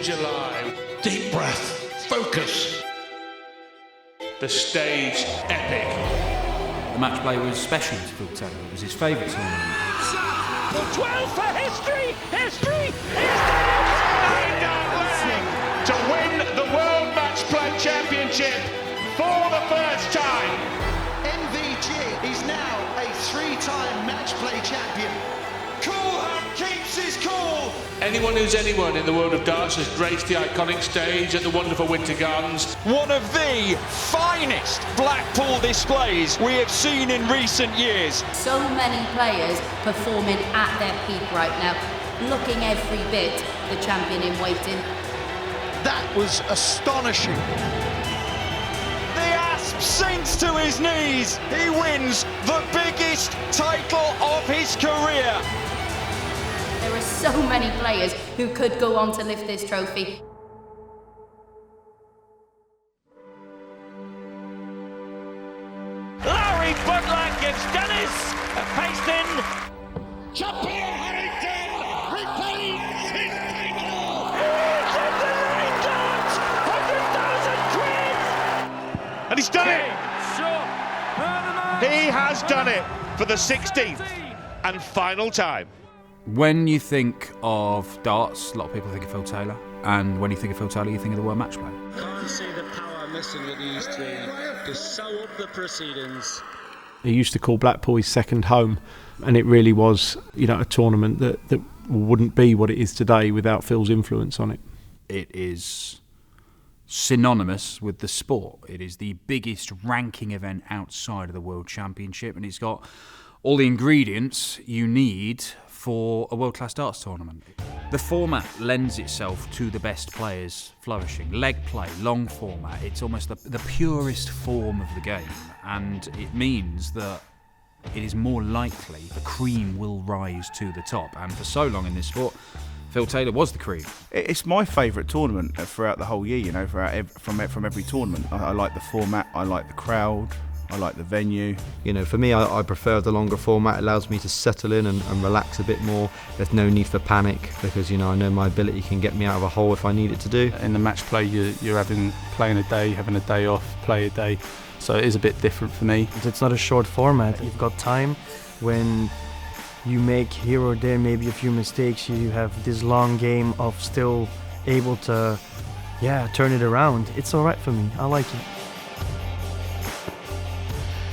July. Deep breath, focus. The stage epic. The match play was special to Phil Taylor. It was his favourite tournament. 12 for history! History! To win the World Matchplay Championship for the first time. MVG is now a 3-time matchplay champion. Coolham keeps his cool. Anyone who's anyone in the world of darts has graced the iconic stage at the wonderful Winter Gardens. One of the finest Blackpool displays we have seen in recent years. So many players performing at their peak right now, looking every bit the champion in waiting. That was astonishing. The Asp sinks to his knees. He wins the biggest title of his career. There are so many players who could go on to lift this trophy. Larry Budlack gets Dennis Paston. Champion Harrington retains his title. And he's done it! He has done it for the 16th and final time. When you think of darts, a lot of people think of Phil Taylor. And when you think of Phil Taylor, you think of the World Matchplay. Can't see the power missing with these two to sew up the proceedings. He used to call Blackpool his second home, and it really was, a tournament that wouldn't be what it is today without Phil's influence on it. It is synonymous with the sport. It is the biggest ranking event outside of the World Championship, and it's got all the ingredients you need for a world-class darts tournament. The format lends itself to the best players flourishing. Leg play, long format, it's almost the purest form of the game, and it means that it is more likely the cream will rise to the top. And for so long in this sport, Phil Taylor was the cream. It's my favourite tournament throughout the whole year, from every tournament. I like the format, I like the crowd, I like the venue. For me, I prefer the longer format. It allows me to settle in and relax a bit more. There's no need for panic because, I know my ability can get me out of a hole if I need it to do. In the match play, you're playing a day, having a day off, play a day. So it is a bit different for me. It's not a short format. You've got time. When you make here or there maybe a few mistakes, you have this long game of still able to, turn it around. It's all right for me. I like it.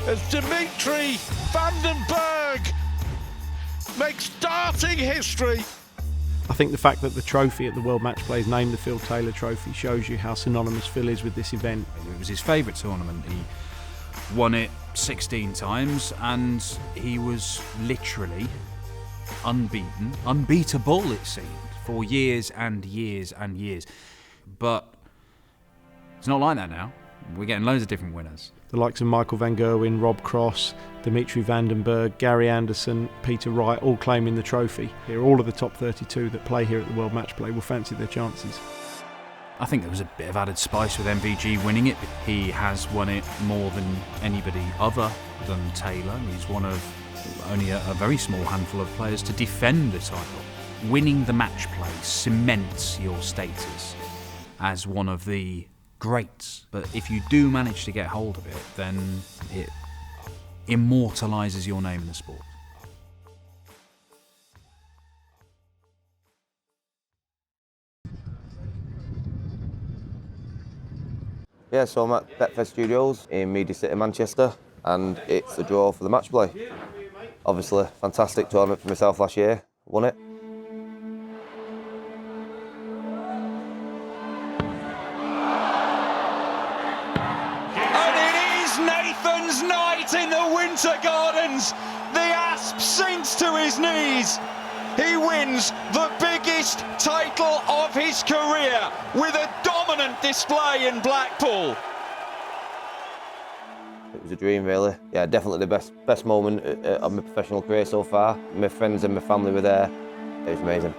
As Dimitri Vandenberg makes darting history. I think the fact that the trophy at the World Matchplay is named the Phil Taylor Trophy shows you how synonymous Phil is with this event. It was his favourite tournament. He won it 16 times and he was literally unbeaten, unbeatable it seemed, for years and years and years. But it's not like that now. We're getting loads of different winners. The likes of Michael van Gerwen, Rob Cross, Dimitri Vandenberg, Gary Anderson, Peter Wright, all claiming the trophy. Here, all of the top 32 that play here at the World Matchplay will fancy their chances. I think there was a bit of added spice with MVG winning it. He has won it more than anybody other than Taylor. He's one of only a very small handful of players to defend the title. Winning the Matchplay cements your status as one of the greats, but if you do manage to get hold of it, then it immortalises your name in the sport. Yeah, so I'm at Betfair Studios in Media City, Manchester, and it's a draw for the match play. Obviously, fantastic tournament for myself last year, won it. In the Winter Gardens, the Asp sinks to his knees. He wins the biggest title of his career with a dominant display in Blackpool. It was a dream, really. Yeah, definitely the best moment of my professional career so far. My friends and my family were there. It was amazing.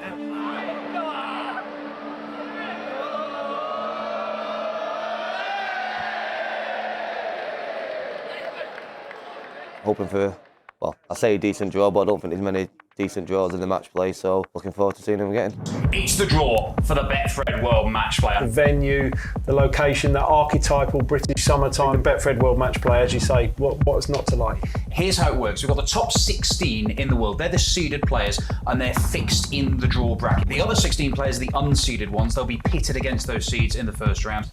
Hoping for, well, I say a decent draw, but I don't think there's many decent draws in the match play, so looking forward to seeing them again. It's the draw for the Betfred World Matchplay. The venue, the location, that archetypal British summertime, the Betfred World Matchplay, as you say, what's not to like? Here's how it works. We've got the top 16 in the world. They're the seeded players and they're fixed in the draw bracket. The other 16 players, the unseeded ones, they'll be pitted against those seeds in the first round.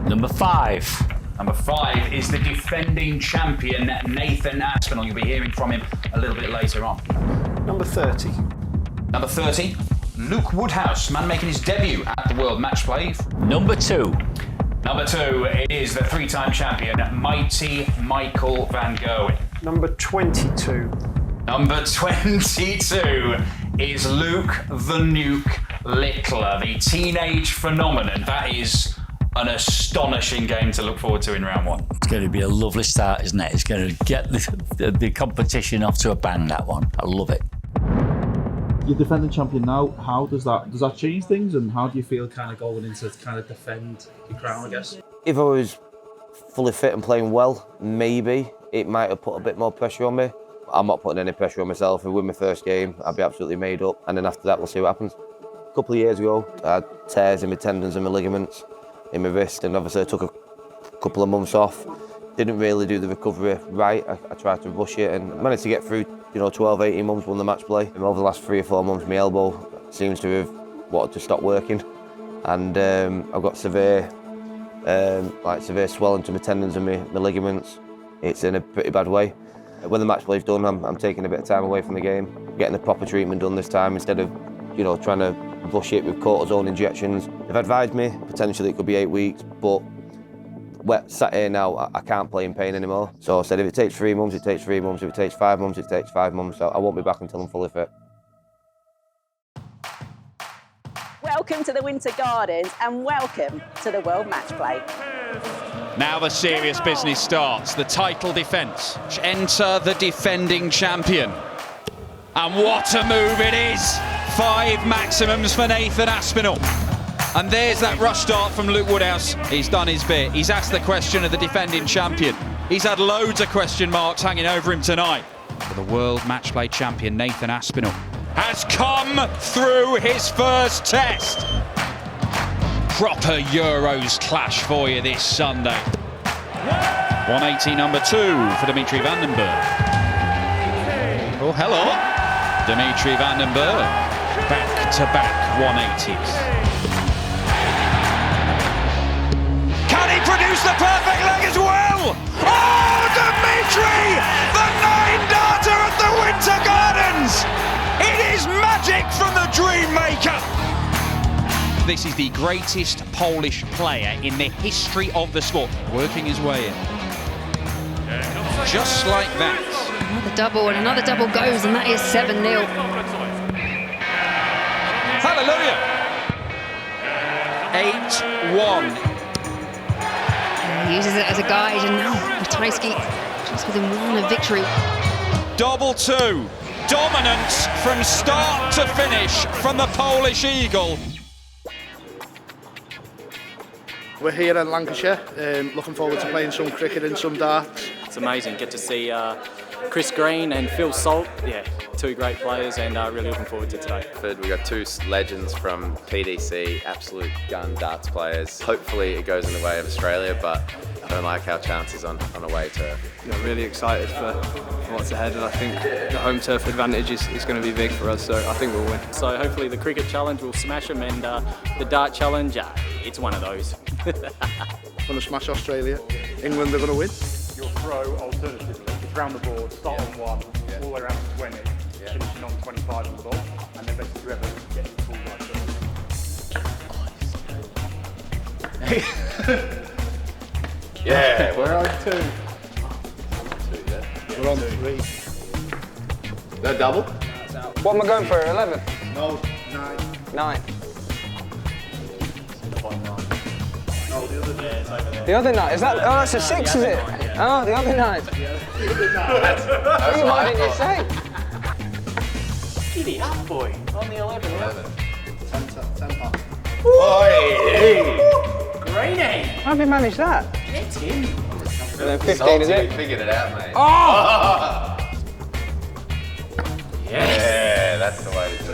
Number 5. Number 5 is the defending champion, Nathan Aspinall. You'll be hearing from him a little bit later on. Number 30. Number 30, Luke Woodhouse, man making his debut at the World Matchplay. Number 2. Number 2 is the 3-time champion, Mighty Michael Van Gerwen. Number 22. Number 22 is Luke the Nuke Littler, the teenage phenomenon. That is an astonishing game to look forward to in round 1. It's going to be a lovely start, isn't it? It's going to get the competition off to a bang, that one. I love it. You're defending champion now. How does that change things, and how do you feel kind of going into kind of defend your crown, I guess? If I was fully fit and playing well, maybe it might have put a bit more pressure on me. I'm not putting any pressure on myself. If I win my first game, I'll be absolutely made up, and then after that we'll see what happens. A couple of years ago, I had tears in my tendons and my ligaments in my wrist, and obviously I took a couple of months off. Didn't really do the recovery right. I tried to rush it and managed to get through 12, 18 months, won the match play. And over the last 3 or 4 months, my elbow seems to have wanted to stop working, and I've got severe swelling to my tendons and my ligaments. It's in a pretty bad way. When the match play's done, I'm taking a bit of time away from the game, getting the proper treatment done this time instead of trying to rush it with cortisone injections. They've advised me potentially it could be 8 weeks, but sat here now, I can't play in pain anymore. So I said if it takes 3 months, it takes 3 months. If it takes 5 months, it takes 5 months. So I won't be back until I'm fully fit. Welcome to the Winter Gardens and welcome to the World Matchplay. Now the serious business starts, the title defence. Enter the defending champion. And what a move it is! 5 maximums for Nathan Aspinall. And there's that rush start from Luke Woodhouse. He's done his bit. He's asked the question of the defending champion. He's had loads of question marks hanging over him tonight. But the World Matchplay champion, Nathan Aspinall, has come through his first test. Proper Euros clash for you this Sunday. 180 number 2 for Dimitri Vandenberg. Oh, hello. Dimitri Vandenberg, back-to-back 180s. Can he produce the perfect leg as well? Oh, Dimitri, the 9-darter at the Winter Gardens! It is magic from the Dream Maker! This is the greatest Polish player in the history of the sport, working his way in. Just like that. Another double, and another double goes, and that is 7-0. Hallelujah! 8-1. He uses it as a guide, and now Ratajski just within 1 of victory. Double 2. Dominance from start to finish from the Polish Eagle. We're here in Lancashire, looking forward to playing some cricket and some darts. It's amazing, get to see Chris Green and Phil Salt, 2 great players, and really looking forward to today. We got 2 legends from PDC, absolute gun darts players. Hopefully it goes in the way of Australia, but I don't like our chances on away turf. Really excited for what's ahead, and I think the home turf advantage is going to be big for us, so I think we'll win. So hopefully the cricket challenge will smash them, and the dart challenge, it's one of those. Going to smash Australia. England are going to win. Your throw alternatively is round the board, start on 1, all the way around to 20, finishing on 25 on the ball, and then basically whoever gets the ball right first. Yeah, we're on 2. We're on 3. No double? What am I going for, 11? No, 9. 9. The other 9, is that? Oh, that's a 6, is it? Oh, the other 9. What did you say? Giddy up, boy. On the 11. 10 past. Greeny. How have you managed that? Get in. And then 15, is it? Figured it out, mate. Oh! Yes. Yeah, that's the way to do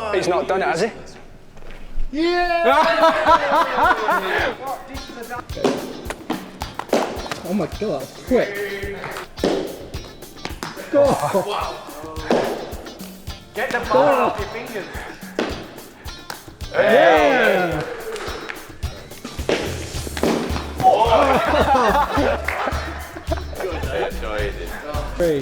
it. He's not done it, has he? Oh my god, that's quick. Oh. Wow. Get the bar off your fingers. Yeah. Three.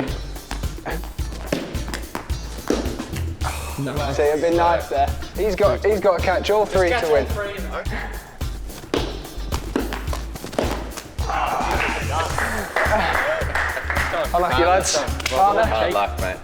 No. See, it'd been nice there. He's got to catch all three to win. Unlucky lads. Hard luck, mate.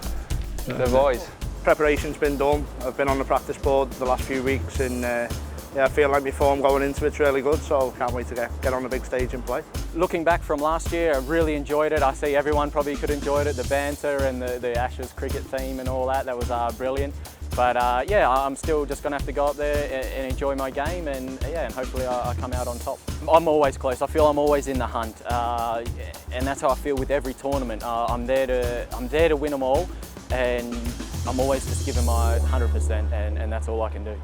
The boys. Preparation's been done. I've been on the practice board the last few weeks, and yeah, I feel like my form going into it's really good, so can't wait to get on the big stage and play. Looking back from last year, I really enjoyed it. I see everyone probably could enjoy it, the banter and the Ashes cricket theme and all that. That was brilliant. But yeah, I'm still just going to have to go up there and enjoy my game, and yeah, and hopefully I come out on top. I'm always close. I feel I'm always in the hunt, and that's how I feel with every tournament. I'm there to win them all, and I'm always just giving my 100%, and that's all I can do.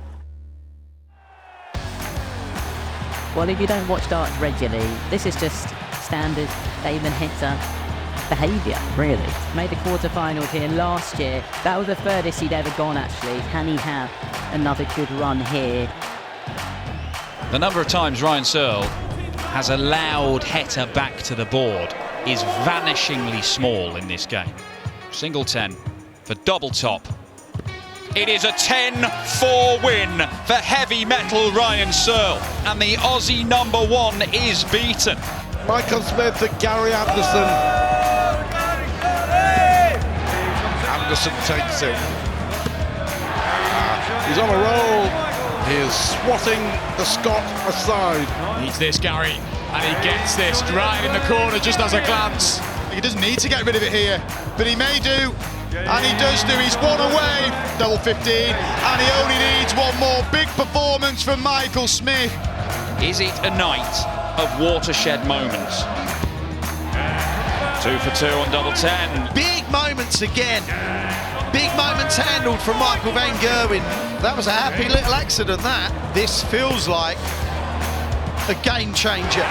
Well, if you don't watch darts regularly, this is just standard Damon Hector behaviour, really. Made the quarterfinals here last year. That was the furthest he'd ever gone, actually. Can he have another good run here? The number of times Ryan Searle has allowed Hector back to the board is vanishingly small in this game. Single 10 for double top. It is a 10-4 win for heavy metal Ryan Searle, and the Aussie #1 is beaten. Michael Smith to Gary Anderson. Anderson takes it. He's on a roll. He is swatting the Scot aside. Needs this, Gary, and he gets this right in the corner just as a glance. He doesn't need to get rid of it here, but he may do. And he does do. He's one away, double 15, and he only needs one more big performance from Michael Smith. Is it a night of watershed moments? 2 for 2 on double 10. Big moments again. Big moments handled from Michael van Gerwen. That was a happy little accident, that. This feels like a game changer.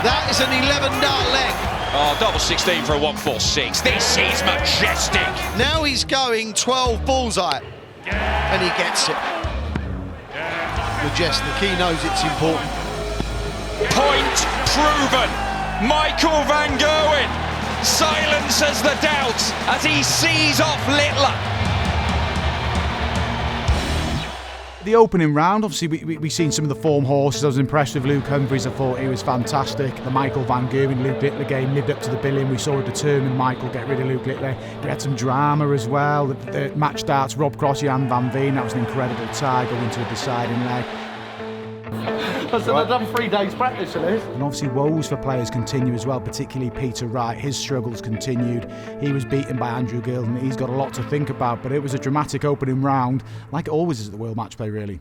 That is an 11-dart leg. Oh, double 16 for a 146. This is majestic. Now he's going 12 bullseye, and he gets it. Majestic, he knows it's important. Point proven. Michael van Gerwen silences the doubts as he sees off Littler. The opening round, obviously we've seen some of the form horses. I was impressed with Luke Humphries. I thought he was fantastic. The Michael van Gerwen Luke Littler game lived up to the billing. We saw a determined Michael get rid of Luke Littler. We had some drama as well. The match starts, Rob Cross, Jan van Veen. That was an incredible tie going to a deciding leg. I said I've done 3 days practice of this. And obviously woes for players continue as well, particularly Peter Wright. His struggles continued. He was beaten by Andrew Gill, and he's got a lot to think about, but it was a dramatic opening round, like it always is at the World Matchplay, really.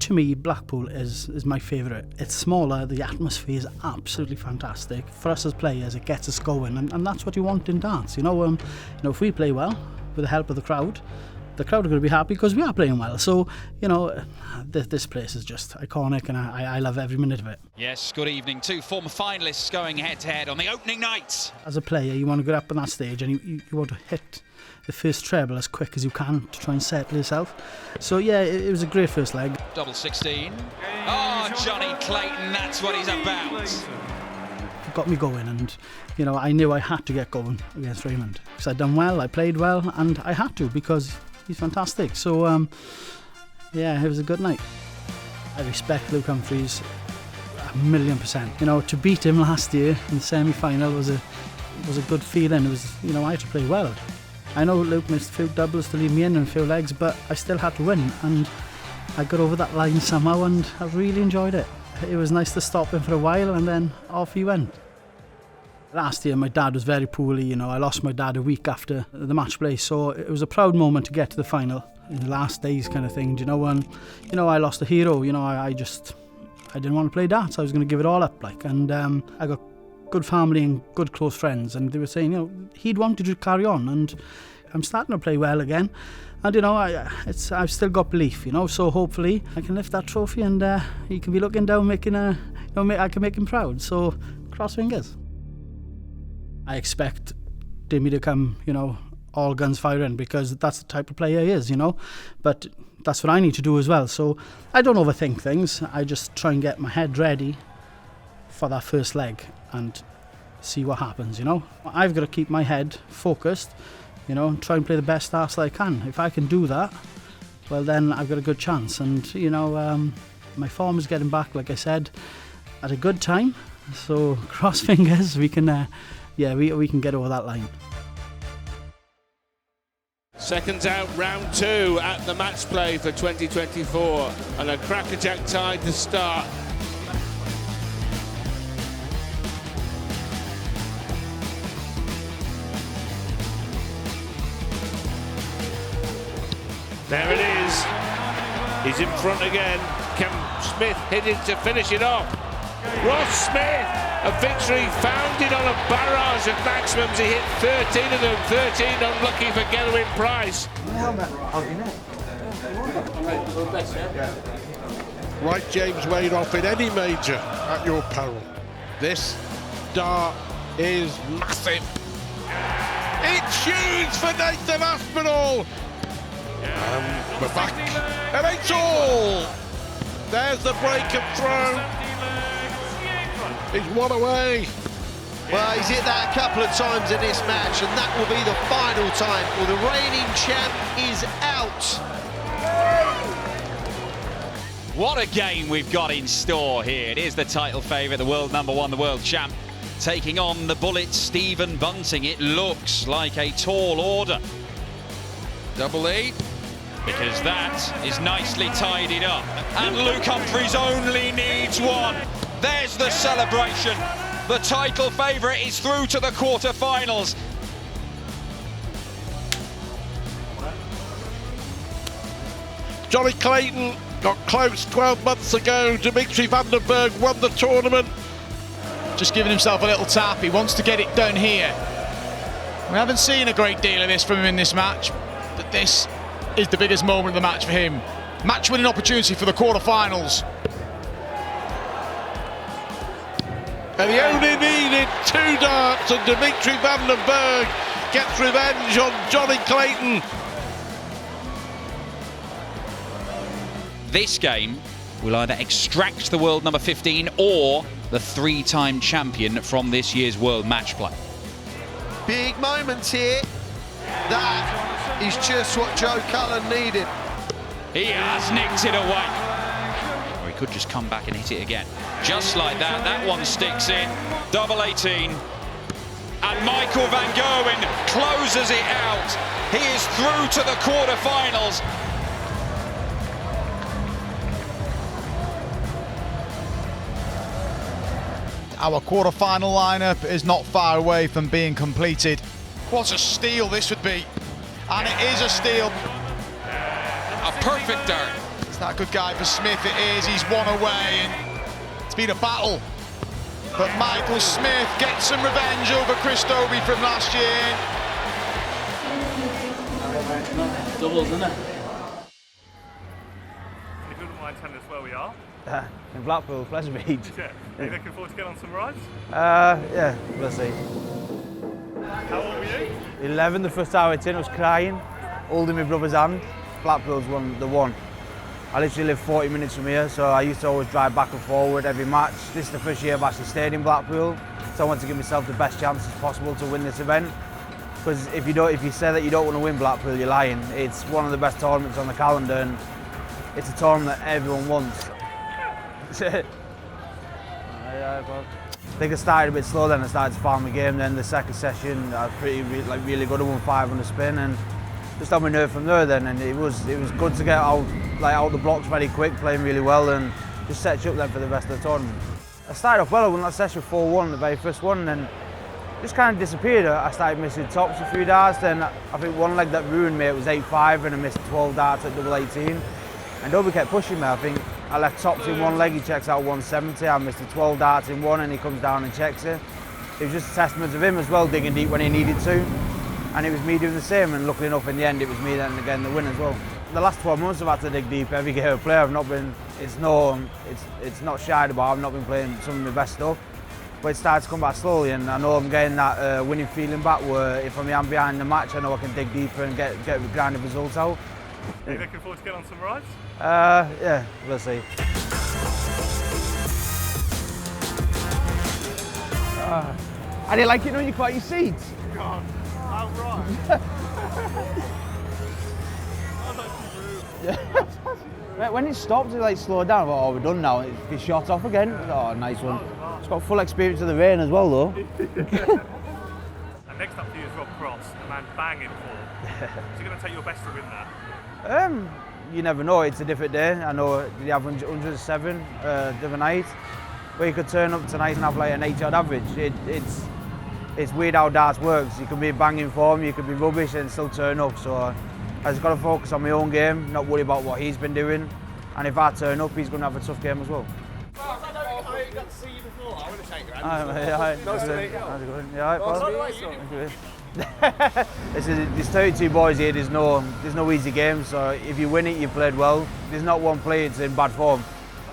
To me, Blackpool is my favourite. It's smaller, the atmosphere is absolutely fantastic. For us as players, it gets us going, and that's what you want in darts. You know, if we play well, with the help of the crowd are going to be happy because we are playing well. So, you know, this place is just iconic, and I love every minute of it. Yes, good evening. Two former finalists going head-to-head on the opening night. As a player, you want to get up on that stage and you want to hit the first treble as quick as you can to try and settle yourself. So yeah, it was a great first leg. Double 16. Oh, Johnny Clayton, that's what he's about. It got me going, and you know, I knew I had to get going against Raymond because I'd done well, I played well, and I had to because he's fantastic. So yeah, it was a good night. I respect Luke Humphries 1,000,000%. You know, to beat him last year in the semi-final was a good feeling. It was, you know, I had to play well. I know Luke missed a few doubles to leave me in and a few legs, but I still had to win, and I got over that line somehow, and I really enjoyed it. It was nice to stop him for a while, and then off he went. Last year my dad was very poorly. You know, I lost my dad a week after the match play, so it was a proud moment to get to the final in the last days kind of thing. Do you know, and you know, I lost a hero. You know, I didn't want to play darts. I was going to give it all up, like, and I got good family and good close friends, and they were saying, you know, he'd wanted to carry on, and I'm starting to play well again, and you know, I've still got belief, you know, so hopefully I can lift that trophy, and he can be looking down, I can make him proud. So cross fingers. I expect Dimmy to come, you know, all guns firing, because that's the type of player he is, you know, but that's what I need to do as well. So I don't overthink things. I just try and get my head ready for that first leg and see what happens, you know. I've got to keep my head focused, you know, and try and play the best darts that I can. If I can do that, well, then I've got a good chance. And, you know, my form is getting back, like I said, at a good time. So cross fingers, we can, we can get over that line. Seconds out, round 2 at the match play for 2024, and a crackerjack tie to start. There it is. He's in front again. Can Smith hit it to finish it off? Ross Smith, a victory founded on a barrage of maximums. He hit 13 of them, 13 unlucky for Gerwyn Price. Right, James Wade off in any major at your peril. This dart is massive. It's huge for Nathan Aspinall. And we're back. And it's all. There's the break and throw. He's one away. Well, he's hit that a couple of times in this match, and that will be the final time. Well, the reigning champ is out. What a game we've got in store here. It is the title favourite, the world number 1, the world champ, taking on the bullet Stephen Bunting. It looks like a tall order. Double 8. Because that is nicely tidied up. And Luke Humphries only needs one. There's the celebration. The title favourite is through to the quarterfinals. Johnny Clayton got close 12 months ago. Dimitri van den Berg won the tournament. Just giving himself a little tap. He wants to get it done here. We haven't seen a great deal of this from him in this match, but this is the biggest moment of the match for him. Match-winning opportunity for the quarterfinals. And he only needed 2 darts, and Dimitri van den Berg gets revenge on Johnny Clayton. This game will either extract the world number 15 or the 3-time champion from this year's World Matchplay. Big moments here. That is just what Joe Cullen needed. He has nicked it away. Or he could just come back and hit it again. Just like that, that one sticks in. Double 18. And Michael van Gerwen closes it out. He is through to the quarterfinals. Our quarter-final lineup is not far away from being completed. What a steal this would be. And it is a steal. A perfect dart. Is that a good guy for Smith? It is. He's one away, and it's been a battle. But Michael Smith gets some revenge over Chris Dobie from last year. Doubles, isn't it? If you wouldn't mind telling us where we are. In Blackpool, Pleasure Beach. Yeah. Are you looking forward to getting on some rides? Yeah, we'll see. How old were you? 11, the first time I went in, I was crying, holding my brother's hand. Blackpool's the one. I literally live 40 minutes from here, so I used to always drive back and forward every match. This is the first year I've actually stayed in Blackpool, so I want to give myself the best chances possible to win this event. Because if you say that you don't want to win Blackpool, you're lying. It's one of the best tournaments on the calendar, and it's a tournament that everyone wants. I think I started a bit slow, then I started to farm the game. Then the second session, I was really good. I won 5 on the spin, and just on my nerve from there. Then, and it was good to get out the blocks very quick, playing really well, and just set you up then for the rest of the tournament. I started off well. I won that session 4-1, the very first one, and then just kind of disappeared. I started missing tops a few darts. Then I think one leg that ruined me, it was 8-5, and I missed 12 darts at double 18. And Dobie kept pushing me. I think I left tops in one leg, he checks out 170. I missed the 12 darts in one, and he comes down and checks it. It was just a testament of him as well, digging deep when he needed to. And it was me doing the same, and luckily enough in the end it was me then again the win as well. The last 12 months I've had to dig deep every game I play. I've not been, it's not shied about, I've not been playing some of my best stuff. But it started to come back slowly, and I know I'm getting that winning feeling back where if I'm behind the match, I know I can dig deeper and get grinding results out. Are you looking forward to getting on some rides? Yeah, we'll see. I didn't like it when you caught your seats. God, how right. When it stopped, it slowed down. I thought, oh, we're done now. It shot off again. Oh, nice one. It's got full experience of the rain as well, though. And next up for you is Rob Cross, a man banging for. Is he going to take your best to win that? You never know. It's a different day. I know the average 107 the other night, but you could turn up tonight and have like an 8-yard average. It's weird how darts works. You can be banging form, you could be rubbish and still turn up. So I just got to focus on my own game, not worry about what he's been doing. And if I turn up, he's going to have a tough game as well. I got to see you before. I want to shake your hand. Hi. Nice to meet you. How's it going? Yeah, Nice to meet you. There's 32 boys here. There's no easy game. So if you win it, you played well. There's not one player that's in bad form.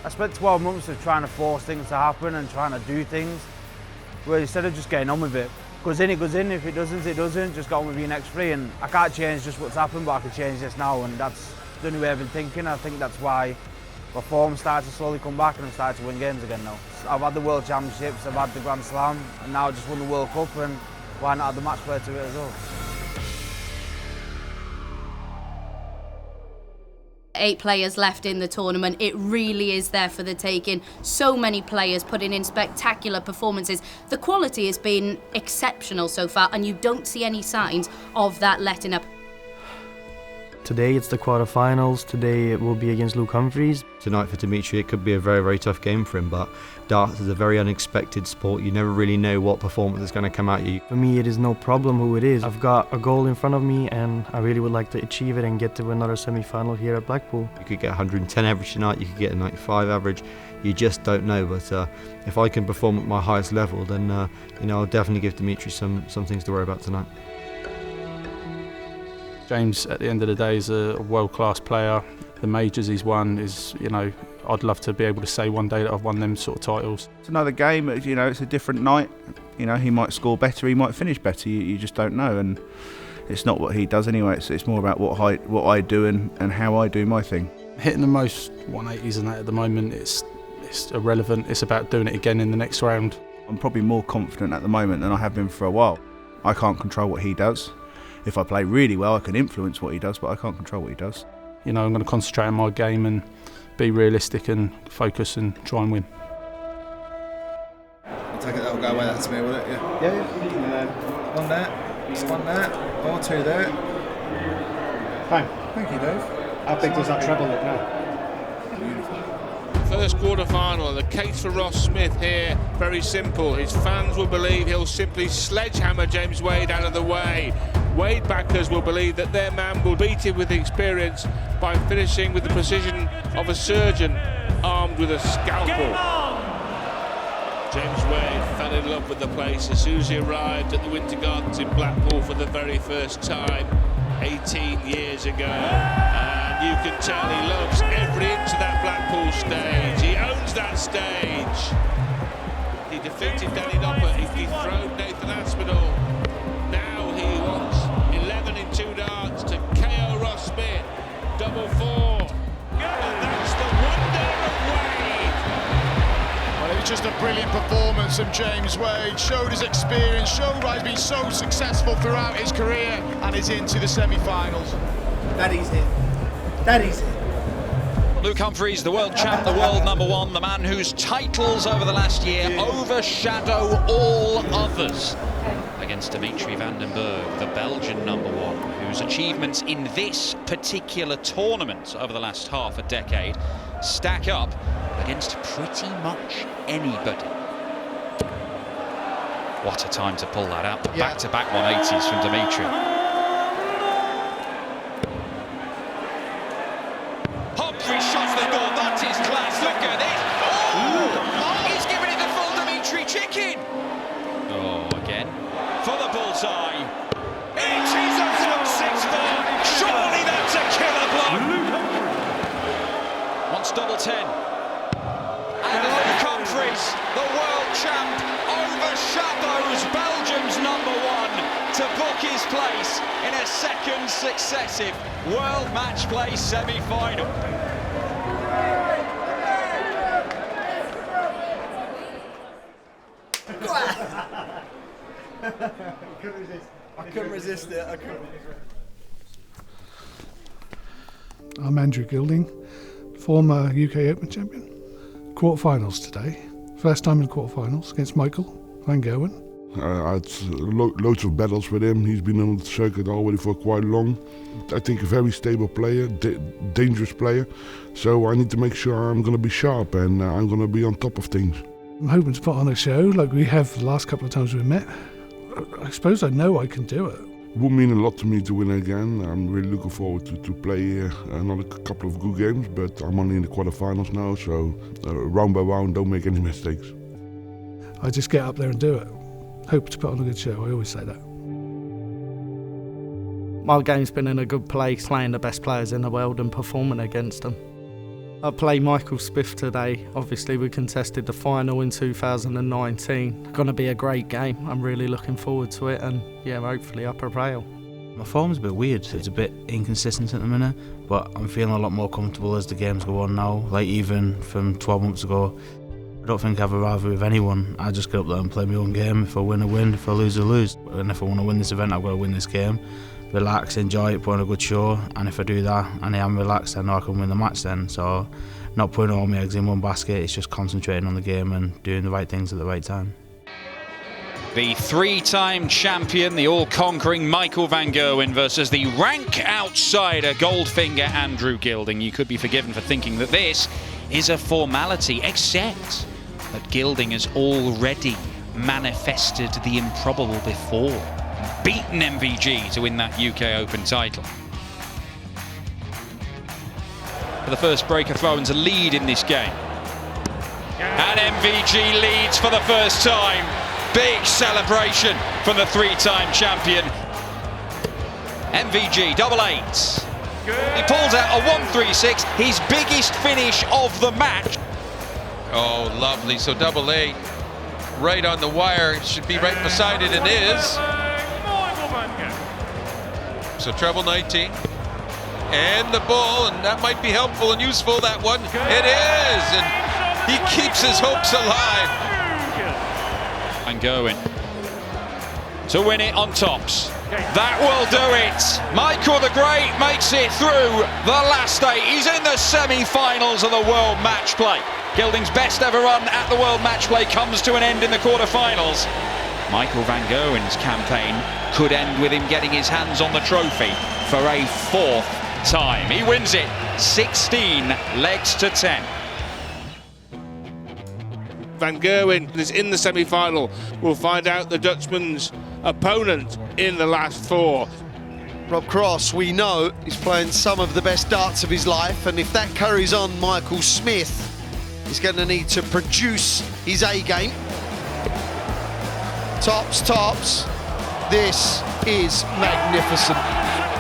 I spent 12 months of trying to force things to happen and trying to do things, where instead of just getting on with it, goes in, it goes in. If it doesn't, it doesn't. Just get on with your next free. And I can't change just what's happened, but I can change this now. And that's the only way I've been thinking. I think that's why my form started to slowly come back and I'm starting to win games again now. I've had the World Championships, I've had the Grand Slam, and now I just won the World Cup, and why not add the match play to it as well? 8 players left in the tournament. It really is there for the taking. So many players putting in spectacular performances. The quality has been exceptional so far, and you don't see any signs of that letting up. Today it's the quarterfinals. Today it will be against Luke Humphries. Tonight for Dimitri it could be a very, very tough game for him, but darts is a very unexpected sport. You never really know what performance is going to come at you. For me it is no problem who it is. I've got a goal in front of me and I really would like to achieve it and get to another semi-final here at Blackpool. You could get 110 average tonight, you could get a 95 average. You just don't know, but if I can perform at my highest level, then I'll definitely give Dimitri some things to worry about tonight. James, at the end of the day, is a world-class player. The majors he's won is, I'd love to be able to say one day that I've won them sort of titles. It's another game, it's a different night. He might score better, he might finish better, you just don't know. And it's not what he does anyway, it's more about what I do and how I do my thing. Hitting the most 180s and that at the moment, it's irrelevant. It's about doing it again in the next round. I'm probably more confident at the moment than I have been for a while. I can't control what he does. If I play really well, I can influence what he does, but I can't control what he does. I'm going to concentrate on my game and be realistic and focus and try and win. I take it that'll go away, that's me, will it? Yeah. One there, just one there, or 2 there. Bang. Thank you, Dave. How big does that treble look now? First quarter-final, the case for Ross Smith here, very simple. His fans will believe he'll simply sledgehammer James Wade out of the way. Wade backers will believe that their man will beat him with experience by finishing with the precision of a surgeon armed with a scalpel. James Wade fell in love with the place as soon as he arrived at the Winter Gardens in Blackpool for the very first time 18 years ago. And you can tell he loves every inch of that Blackpool stage. He owns that stage. He defeated Danny Nopper, he dethroned Nathan Aspinall. Now he wants 11 in 2 darts to KO Ross Smith. Double 4. And that's the wonder of Wade. Well, it was just a brilliant performance from James Wade. Showed his experience, showed why he's been so successful throughout his career and is into the semi-finals. Daddy's here. Daddy's here. Luke Humphries, the world champ, the world #1, the man whose titles over the last year overshadow all others. Against Dimitri van den Berg, the Belgian #1, whose achievements in this particular tournament over the last half a decade stack up against pretty much anybody. What a time to pull that out. Back-to-back 180s from Dimitri. Humphries shots the goal, that is class, look at it! Oh! He's giving it the full Dimitri chicken! Oh, again. For the bullseye. It is a 1-6-4! Surely that's a killer blow! Wants double 10. And Luke Humphries, the world champ, overshadows Belgium's #1 to book his place in a second successive World Matchplay semi-final. I couldn't resist it. I'm Andrew Gilding, former UK Open champion. Quarterfinals today. First time in quarterfinals against Michael van Gerwen. I had loads of battles with him. He's been on the circuit already for quite long. I think a very stable player, dangerous player. So I need to make sure I'm going to be sharp and I'm going to be on top of things. I'm hoping to put on a show like we have the last couple of times we've met. I suppose I know I can do it. It would mean a lot to me to win again. I'm really looking forward to play another couple of good games, but I'm only in the quarterfinals now, so round by round, don't make any mistakes. I just get up there and do it. Hope to put on a good show, I always say that. My game's been in a good place, playing the best players in the world and performing against them. I play Michael Smith today. Obviously we contested the final in 2019. Going to be a great game. I'm really looking forward to it and yeah, hopefully I prevail. My form's a bit weird. It's a bit inconsistent at the minute, but I'm feeling a lot more comfortable as the games go on now. Like even from 12 months ago, I don't think I have a rivalry with anyone. I just get up there and play my own game. If I win, I win. If I lose, I lose. And if I want to win this event, I've got to win this game. Relax, enjoy it, put on a good show. And if I do that and I am relaxed, I know I can win the match then. So not putting all my eggs in one basket, it's just concentrating on the game and doing the right things at the right time. The 3-time champion, the all-conquering Michael van Gerwen versus the rank outsider Goldfinger Andrew Gilding. You could be forgiven for thinking that this is a formality, except that Gilding has already manifested the improbable before, beaten MVG to win that UK Open title. For the first breaker throw-in to lead in this game. And MVG leads for the first time. Big celebration from the 3-time champion. MVG, double 8. He pulls out a 1-3-6, his biggest finish of the match. Oh, lovely. So double 8, right on the wire. It should be right beside it, and is. So treble 19. And the bull, and that might be helpful and useful, that one. It is, and he keeps his hopes alive. Van Gerwen to win it on tops. That will do it. Michael the Great makes it through the last 8. He's in the semi-finals of the World Matchplay. Gilding's best ever run at the World Matchplay comes to an end in the quarterfinals. Michael van Gerwen's campaign could end with him getting his hands on the trophy for a 4th time. He wins it 16 legs to 10. Van Gerwen is in the semi-final. We'll find out the Dutchman's opponent in the last 4. Rob Cross, we know, is playing some of the best darts of his life, and if that carries on, Michael Smith is going to need to produce his A game. Tops. This is magnificent.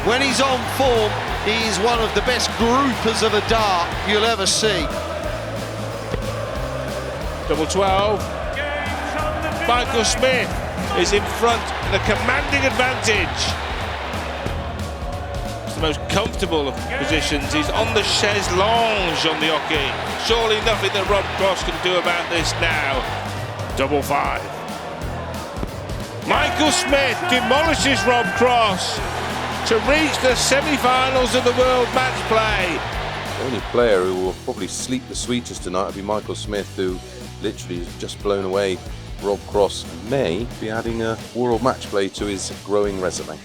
When he's on form, he is one of the best groupers of a dart you'll ever see. Double 12. Michael Smith is in front in a commanding advantage. It's the most comfortable of positions. He's on the chaise longue on the hockey. Surely nothing that Rob Cross can do about this now. Double 5. Michael Smith demolishes Rob Cross to reach the semi-finals of the World Matchplay. The only player who will probably sleep the sweetest tonight will be Michael Smith, who literally has just blown away Rob Cross and may be adding a World Matchplay to his growing resume.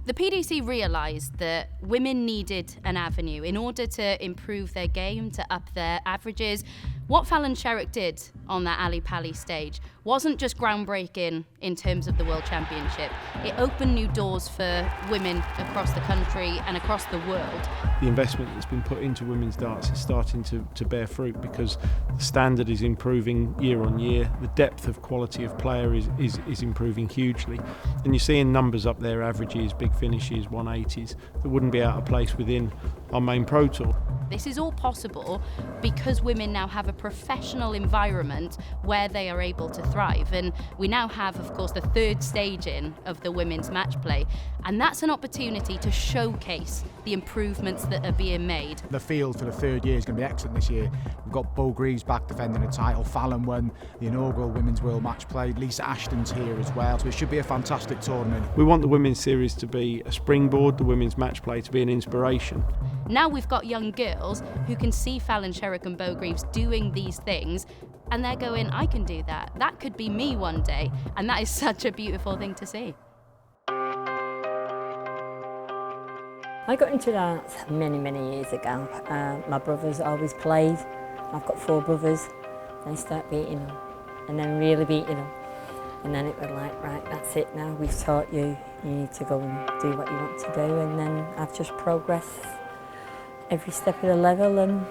The PDC realised that women needed an avenue in order to improve their game, to up their averages. What Fallon Sherrock did on that Ali Pali stage wasn't just groundbreaking in terms of the World Championship. It opened new doors for women across the country and across the world. The investment that's been put into women's darts is starting to bear fruit because the standard is improving year on year. The depth of quality of player is improving hugely. And you're seeing numbers up there, averages, big finishes, 180s, that wouldn't be out of place within our main Pro Tour. This is all possible because women now have a professional environment where they are able to thrive. And we now have, of course, the third staging of the women's match play. And that's an opportunity to showcase the improvements that are being made. The field for the third year is going to be excellent this year. We've got Bo Greaves back defending the title. Fallon won the inaugural Women's World Match Play. Lisa Ashton's here as well. So it should be a fantastic tournament. We want the women's series to be a springboard, the women's match play to be an inspiration. Now we've got young girls who can see Fallon Sherrock and Bo Greaves doing these things, and they're going, I can do that. That could be me one day. And that is such a beautiful thing to see. I got into darts many years ago. My brothers always played. I've got 4 brothers. They start beating them, and then really beating them. And then it was like, right, that's it now. We've taught you. You need to go and do what you want to do. And then I've just progressed every step of the level, and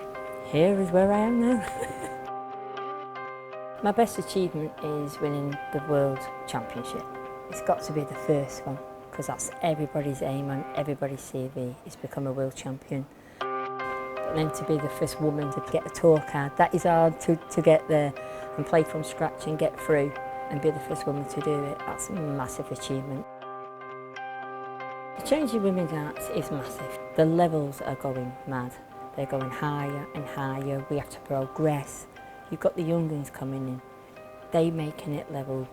here is where I am now. My best achievement is winning the World Championship. It's got to be the first one, because that's everybody's aim on everybody's CV, is become a world champion. But then to be the first woman to get a tour card, that is hard to get there and play from scratch and get through and be the first woman to do it. That's a massive achievement. The change in women's darts is massive. The levels are going mad. They're going higher and higher. We have to progress. You've got the young ones coming in. They making it level.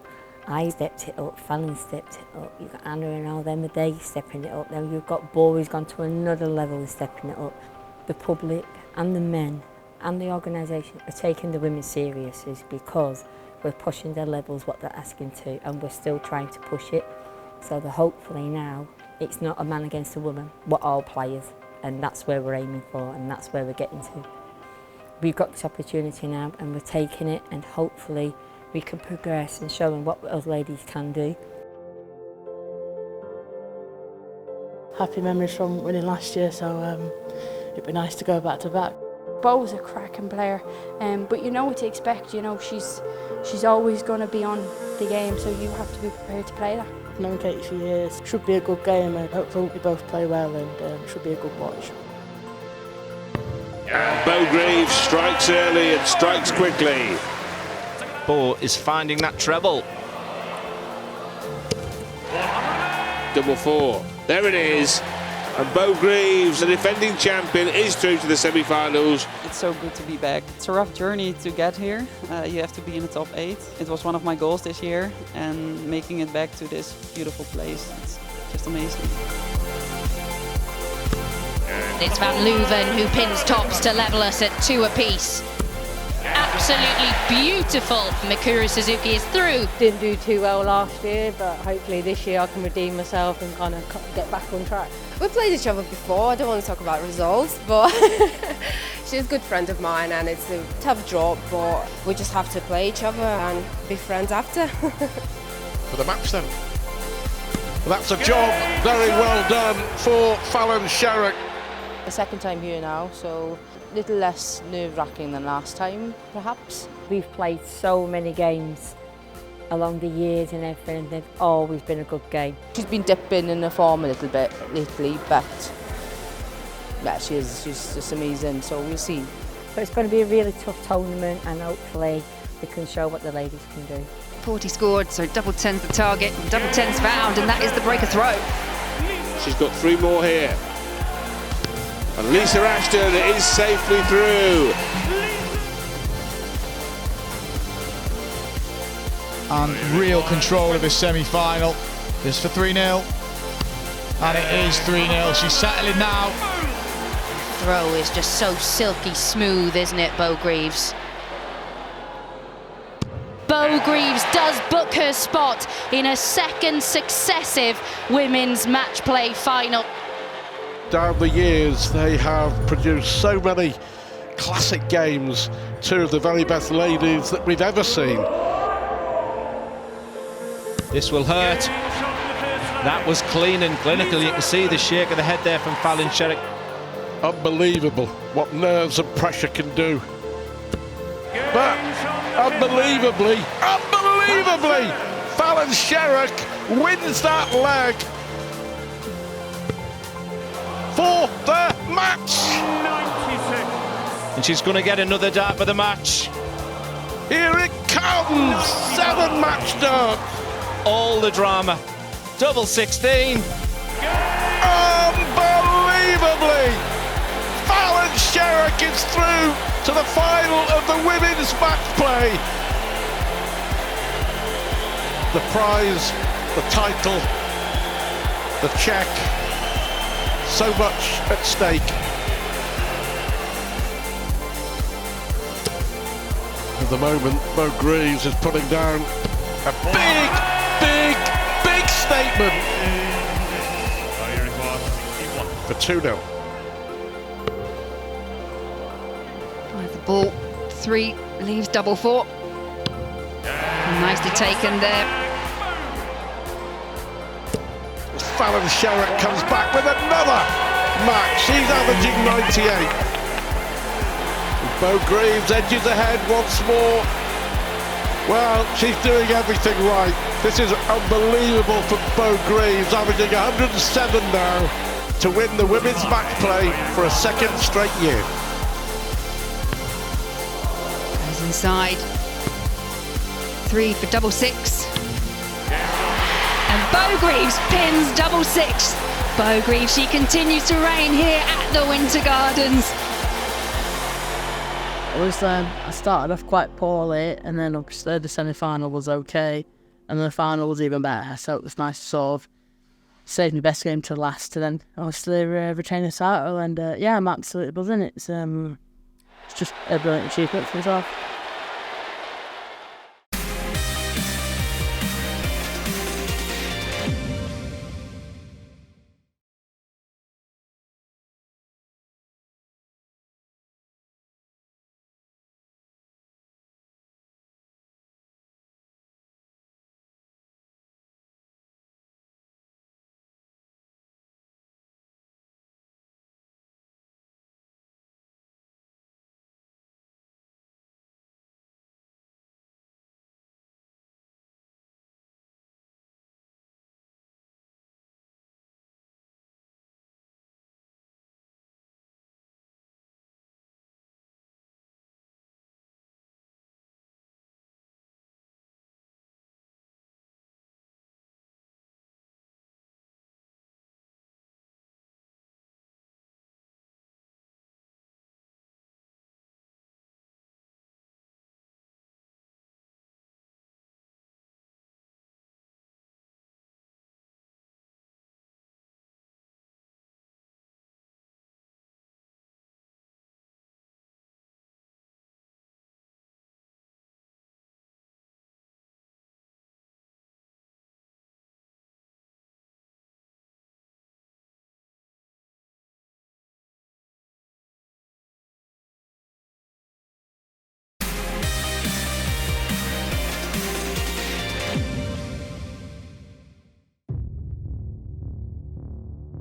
I stepped it up, Fallon stepped it up. You've got Anna and all them, they stepping it up. Then you've got Boris gone to another level and stepping it up. The public and the men and the organisation are taking the women seriously because we're pushing their levels, what they're asking to, and we're still trying to push it. So hopefully now, it's not a man against a woman, we're all players, and that's where we're aiming for, and that's where we're getting to. We've got this opportunity now, and we're taking it, and hopefully we can progress and show them what us ladies can do. happy memories from winning last year, so it'd be nice to go back to back. Bo's a cracking player, but you know what to expect. You know she's always going to be on the game, so you have to be prepared to play that. I've known Katie for years. Should be a good game, and hopefully we both play well, and should be a good watch. And Bo Greaves strikes early and strikes quickly. Bo is finding that treble. Double four. There it is. And Bo Greaves, the defending champion, is through to the semi-finals. It's so good to be back. It's a rough journey to get here. You have to be in the top 8. It was one of my goals this year, and making it back to this beautiful place, it's just amazing. It's Van Leuven who pins tops to level us at 2 apiece. Absolutely beautiful. Mikuru Suzuki is through. Didn't do too well last year, but hopefully this year I can redeem myself and kind of get back on track. We played each other before. I don't want to talk about results, but she's a good friend of mine, and it's a tough job, but we just have to play each other and be friends after. For the match then. Well, that's a job very well done for Fallon Sherrock. The second time here now, so a little less nerve-wracking than last time, perhaps. We've played so many games along the years and everything, they've always been a good game. She's been dipping in the form a little bit lately, but yeah, she's just amazing, so we'll see. But it's going to be a really tough tournament, and hopefully we can show what the ladies can do. 40 scored, so double 10's the target, and double 10's found, and that is the breaker throw. She's got 3 more here. And Lisa Ashton is safely through. And real control of this semi-final. This for 3-0. And it is 3-0. She's settling now. Throw is just so silky smooth, isn't it, Bo Greaves? Bo Greaves does book her spot in a second successive women's match play final. Down the years, they have produced so many classic games. 2 of the very best ladies that we've ever seen. This will hurt. That was clean and clinical. You can see the shake of the head there from Fallon Sherrock. Unbelievable what nerves and pressure can do. But unbelievably, Fallon Sherrock wins that leg for the match. And she's going to get another dart for the match. Here it comes, 7 match darts. All the drama. Double 16. Unbelievably, Fallon Sherrock is through to the final of the women's match play. The prize, the title, the cheque, so much at stake. At the moment, Bo Greaves is putting down a big statement for 2-0. The ball, 3 leaves double 4. Nicely taken there. Fallon Sherrock comes back with another match. She's averaging 98. Bo Greaves edges ahead once more. Well, she's doing everything right. This is unbelievable for Bo Greaves, averaging 107 now to win the women's match play for a second straight year. Goes inside. 3 for double 6. And Bo Greaves pins double 6. Bo Greaves, she continues to reign here at the Winter Gardens. I started off quite poorly, and then obviously the semi-final was okay, and the final was even better, so it was nice to sort of save my best game to last, to then obviously retain the title, and yeah, I'm absolutely buzzing. It's just a brilliant achievement for myself.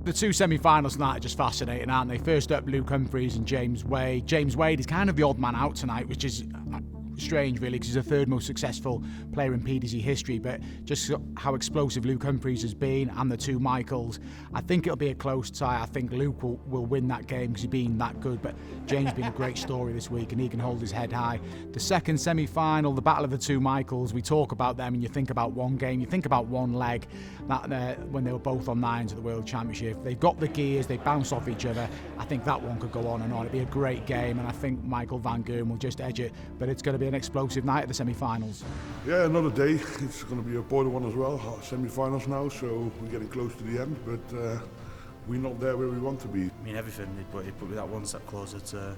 The two semi-finals tonight are just fascinating, aren't they? First up, Luke Humphries and James Wade. James Wade is kind of the odd man out tonight, which is strange really, because he's the third most successful player in PDC history, but just how explosive Luke Humphries has been, and the two Michaels. I think it'll be a close tie. I think Luke will win that game because he's been that good, but James has been a great story this week and he can hold his head high. The second semi-final, the battle of the two Michaels, we talk about them and you think about one game, you think about one leg, that when they were both on nines at the World Championship. They've got the gears, they bounce off each other. I think that one could go on and on. It'd be a great game, and I think Michael van Gerwen will just edge it, but it's going to be an explosive night at the semi-finals. Yeah, another day. It's going to be a border one as well. Semi-finals now, so we're getting close to the end, but we're not there where we want to be. I mean, everything, but it put me that one step closer to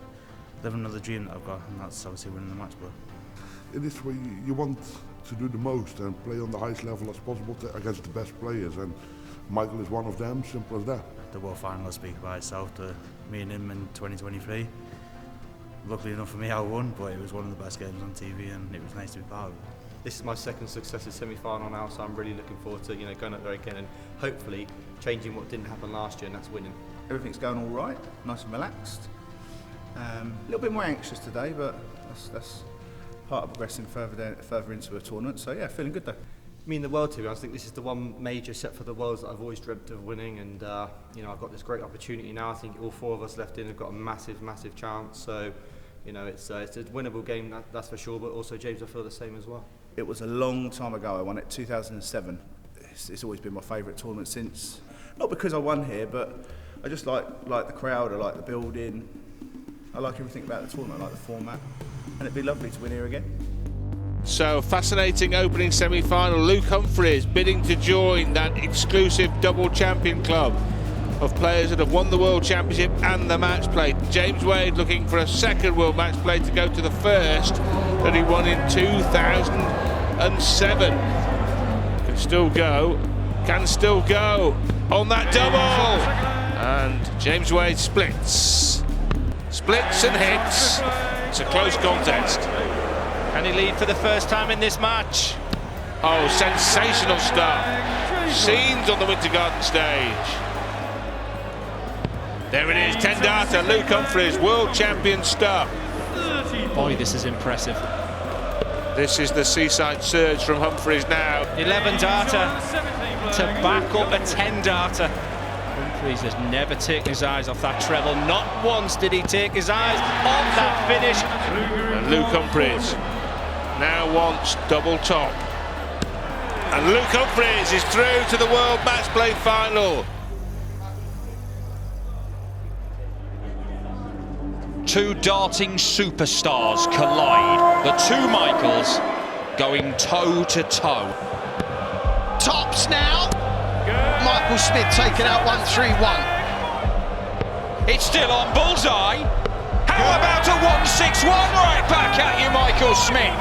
living another dream that I've got, and that's obviously winning the match. But in this way, you want to do the most and play on the highest level as possible against the best players, and Michael is one of them, simple as that. The World Final will speak by itself, me and him in 2023. Luckily enough for me, I won, but it was one of the best games on TV and it was nice to be part of it. This is my second successive semi-final now, so I'm really looking forward to going up there again and hopefully changing what didn't happen last year, and that's winning. Everything's going all right, nice and relaxed. A little bit more anxious today, but that's part of progressing further into a tournament. So yeah, feeling good though. I mean, the World, to be honest, I think this is the one major set for the Worlds that I've always dreamt of winning, and I've got this great opportunity now. I think all four of us left in have got a massive chance. So, it's a winnable game, that's for sure. But also, James, I feel the same as well. It was a long time ago. I won it 2007. It's always been my favourite tournament since. Not because I won here, but I just like the crowd. I like the building. I like everything about the tournament. I like the format, and it'd be lovely to win here again. So, fascinating opening semi-final. Luke Humphries bidding to join that exclusive double champion club of players that have won the World Championship and the match play. James Wade looking for a second World Match Play to go to the first that he won in 2007. Can still go on that double. And James Wade splits and hits. It's a close contest. Can he lead for the first time in this match? Oh, sensational start. Scenes on the Winter Garden stage. There it is, 10 data, Luke Humphries, world champion start. Boy, this is impressive. This is the seaside surge from Humphries now. 11 data to back up a 10 data. Humphries has never taken his eyes off that treble. Not once did he take his eyes off that finish. And Luke Humphries now wants double top. And Luke Humphries is through to the World Matchplay final. Two darting superstars collide. The two Michaels going toe to toe. Tops now. Michael Smith taken out 1-3-1. It's still on bullseye. How about a 1-6-1 right back at you, Michael Smith?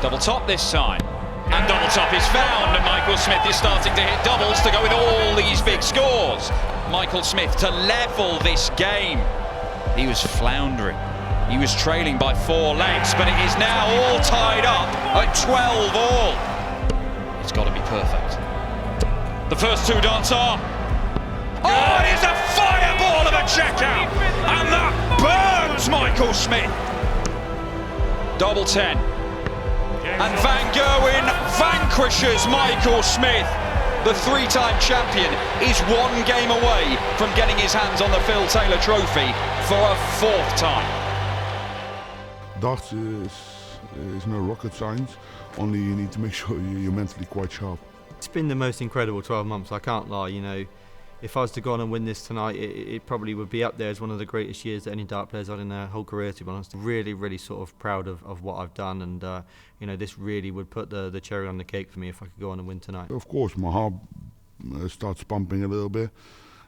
Double top this time. And double top is found, and Michael Smith is starting to hit doubles to go with all these big scores. Michael Smith to level this game. He was floundering. He was trailing by 4 lengths, but it is now all tied up at 12 all. It's got to be perfect. The first two darts are. Oh, it is a fireball of a checkout, and that burns Michael Smith. Double 10. And Van Gerwen vanquishes Michael Smith. The 3-time champion is 1 game away from getting his hands on the Phil Taylor Trophy for a 4th time. Darts is no rocket science, only you need to make sure you're mentally quite sharp. It's been the most incredible 12 months, I can't lie. If I was to go on and win this tonight, it probably would be up there as one of the greatest years that any dart player's had in their whole career, to be honest. Really sort of proud of what I've done, and this really would put the cherry on the cake for me if I could go on and win tonight. Of course, my heart starts pumping a little bit,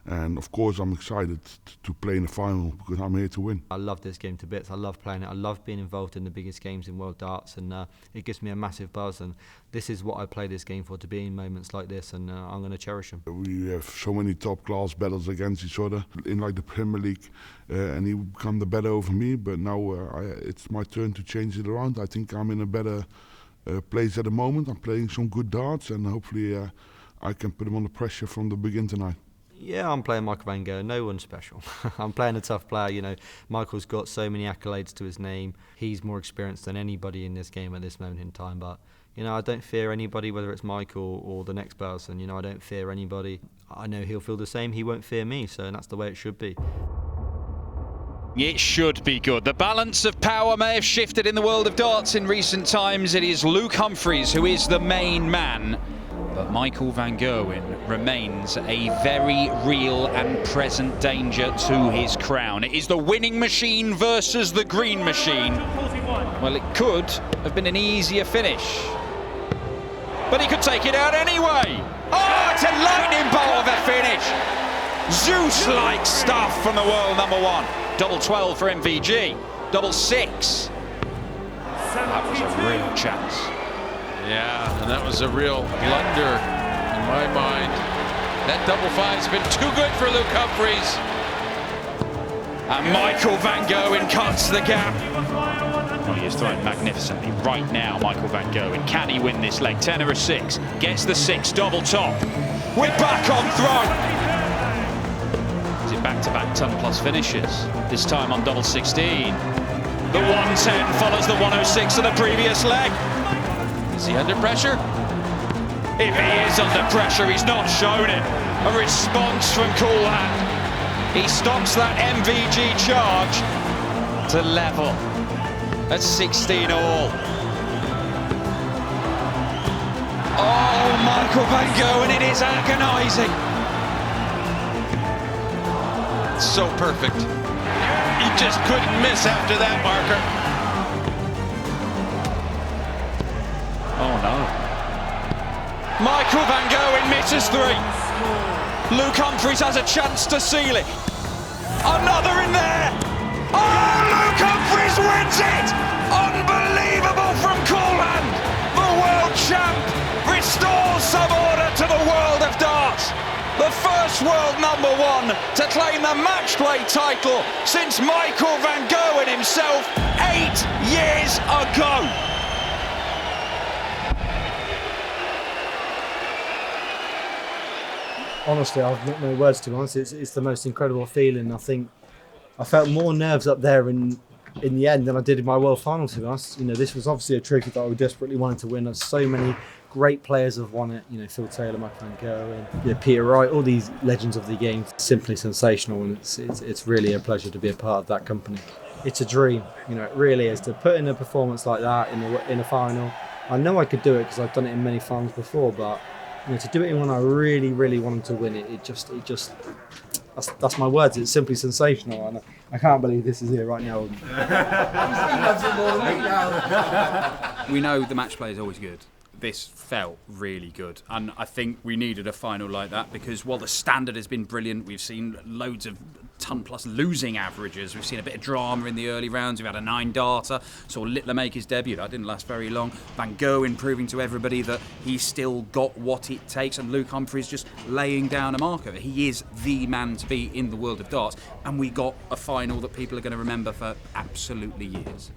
and of course I'm excited to play in the final because I'm here to win. I love this game to bits. I love playing it. I love being involved in the biggest games in world darts, and it gives me a massive buzz, and this is what I play this game for, to be in moments like this, and I'm going to cherish them. We have so many top class battles against each other in like the Premier League, and he would become the better over me, but now it's my turn to change it around. I think I'm in a better place at the moment. I'm playing some good darts, and hopefully I can put him under pressure from the beginning tonight. Yeah, I'm playing Michael van Gerwen. No one special. I'm playing a tough player. You know, Michael's got so many accolades to his name. He's more experienced than anybody in this game at this moment in time. But, you know, I don't fear anybody, whether it's Michael or the next person. You know, I don't fear anybody. I know he'll feel the same. He won't fear me. So that's the way it should be. It should be good. The balance of power may have shifted in the world of darts in recent times. It is Luke Humphries who is the main man. But Michael van Gerwen remains a very real and present danger to his crown. It is the winning machine versus the green machine. Well, it could have been an easier finish, but he could take it out anyway. Oh, it's a lightning bolt of a finish. Zeus-like stuff from the world number one. Double 12 for MVG. Double 6. That was a real chance. Yeah, and that was a real blunder in my mind. That double 5's been too good for Luke Humphries. And Michael van Gerwen cuts the gap. Oh, he's throwing magnificently right now, Michael van Gerwen. Can he win this leg? 10 or a 6. Gets the 6, double top. We're back on throw. Is it back-to-back ton-plus finishes? This time on double 16. The 110 follows the 106 of the previous leg. Is he under pressure? If he is under pressure, he's not shown it. A response from Coolhand. He stops that MVG charge to level at 16 all. Oh, Michael van Gerwen, it is agonising. So perfect. He just couldn't miss after that marker. Oh no. Michael van Gerwen misses 3. Luke Humphries has a chance to seal it. Another in there. Oh, Luke Humphries wins it! Unbelievable from Coolhand. The world champ restores some order to the world of darts. The first world number one to claim the match play title since Michael van Gerwen himself 8 years ago. Honestly, I've got no words to be honest. It's the most incredible feeling. I think I felt more nerves up there in the end than I did in my world final, to be honest. You know, this was obviously a trophy that I desperately wanted to win. There's so many great players have won it. You know, Phil Taylor, Michael van Gerwen, Peter Wright, all these legends of the game. Simply sensational, and it's really a pleasure to be a part of that company. It's a dream, you know, it really is, to put in a performance like that in a final. I know I could do it because I've done it in many finals before, but you know, to do it in one I really, really wanted to win it, that's my words. It's simply sensational, and I can't believe this is here right now. We know the match play is always good. This felt really good, and I think we needed a final like that because while the standard has been brilliant, we've seen loads of ton-plus losing averages. We've seen a bit of drama in the early rounds. We've had a 9-darter, saw Littler make his debut. That didn't last very long. Van Gerwen proving to everybody that he's still got what it takes, and Luke Humphries just laying down a marker. He is the man to be in the world of darts, and we got a final that people are going to remember for absolutely years.